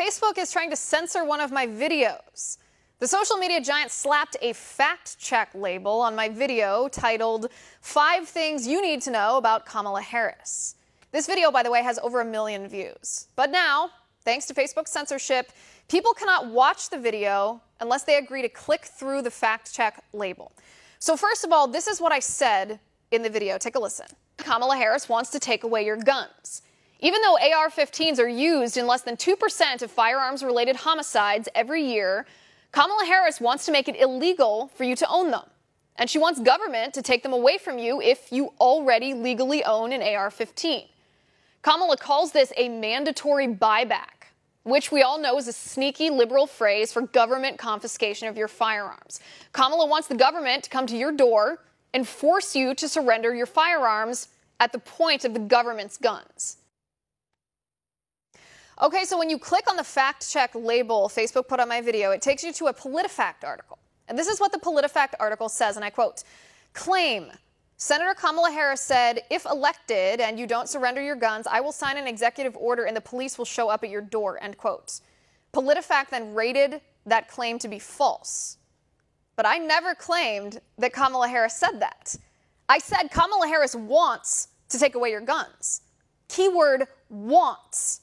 Facebook is trying to censor one of my videos. The social media giant slapped a fact-check label on my video titled 5 Things You Need to Know About Kamala Harris. This video, by the way, has over 1 million views. But now, thanks to Facebook's censorship, people cannot watch the video unless they agree to click through the fact-check label. So first of all, this is what I said in the video. Take a listen. Kamala Harris wants to take away your guns. Even though AR-15s are used in less than 2% of firearms-related homicides every year, Kamala Harris wants to make it illegal for you to own them. And she wants government to take them away from you if you already legally own an AR-15. Kamala calls this a mandatory buyback, which we all know is a sneaky liberal phrase for government confiscation of your firearms. Kamala wants the government to come to your door and force you to surrender your firearms at the point of the government's guns. Okay, so when you click on the fact-check label Facebook put on my video, it takes you to a PolitiFact article. And this is what the PolitiFact article says, and I quote, "Claim. Senator Kamala Harris said, if elected and you don't surrender your guns, I will sign an executive order and the police will show up at your door," end quote. PolitiFact then rated that claim to be false. But I never claimed that Kamala Harris said that. I said Kamala Harris wants to take away your guns. Keyword wants.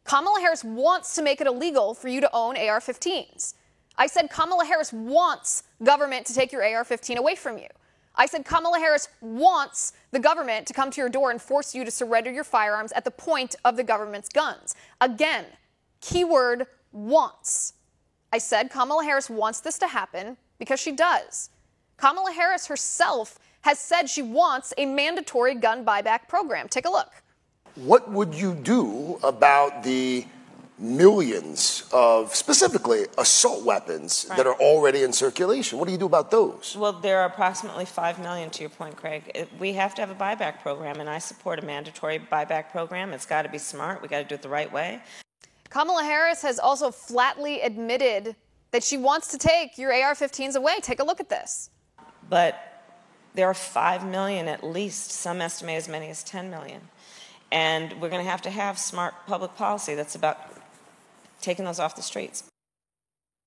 Kamala Harris wants to make it illegal for you to own AR-15s. I said Kamala Harris wants government to take your AR-15 away from you. I said Kamala Harris wants the government to come to your door and force you to surrender your firearms at the point of the government's guns. Again, keyword wants. I said Kamala Harris wants this to happen because she does. Kamala Harris herself has said she wants a mandatory gun buyback program. Take a look. What would you do about the millions of, specifically, assault weapons that are already in circulation? What do you do about those? Well, there are approximately 5 million, to your point, Craig. We have to have a buyback program, and I support a mandatory buyback program. It's got to be smart. We got to do it the right way. Kamala Harris has also flatly admitted that she wants to take your AR-15s away. Take a look at this. But there are 5 million at least. Some estimate as many as 10 million. And we're going to have smart public policy that's about taking those off the streets.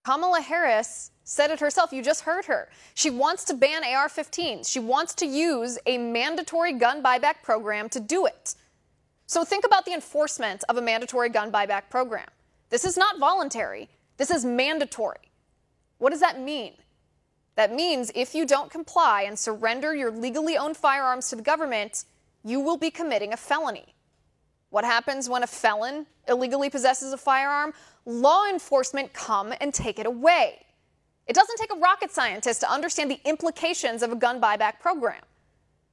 Kamala Harris said it herself. You just heard her. She wants to ban AR-15s. She wants to use a mandatory gun buyback program to do it. So think about the enforcement of a mandatory gun buyback program. This is not voluntary. This is mandatory. What does that mean? That means if you don't comply and surrender your legally owned firearms to the government, you will be committing a felony. What happens when a felon illegally possesses a firearm? Law enforcement come and take it away. It doesn't take a rocket scientist to understand the implications of a gun buyback program.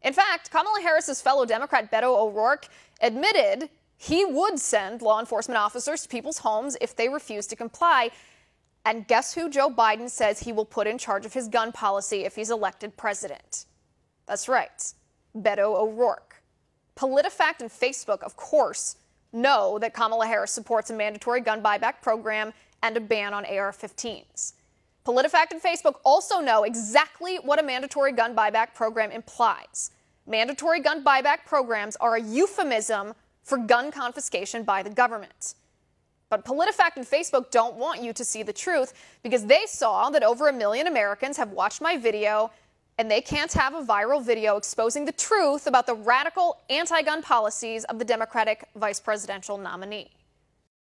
In fact, Kamala Harris's fellow Democrat Beto O'Rourke admitted he would send law enforcement officers to people's homes if they refuse to comply. And guess who Joe Biden says he will put in charge of his gun policy if he's elected president? That's right, Beto O'Rourke. PolitiFact and Facebook, of course, know that Kamala Harris supports a mandatory gun buyback program and a ban on AR-15s. PolitiFact and Facebook also know exactly what a mandatory gun buyback program implies. Mandatory gun buyback programs are a euphemism for gun confiscation by the government. But PolitiFact and Facebook don't want you to see the truth because they saw that over 1 million Americans have watched my video, and they can't have a viral video exposing the truth about the radical anti-gun policies of the Democratic vice presidential nominee.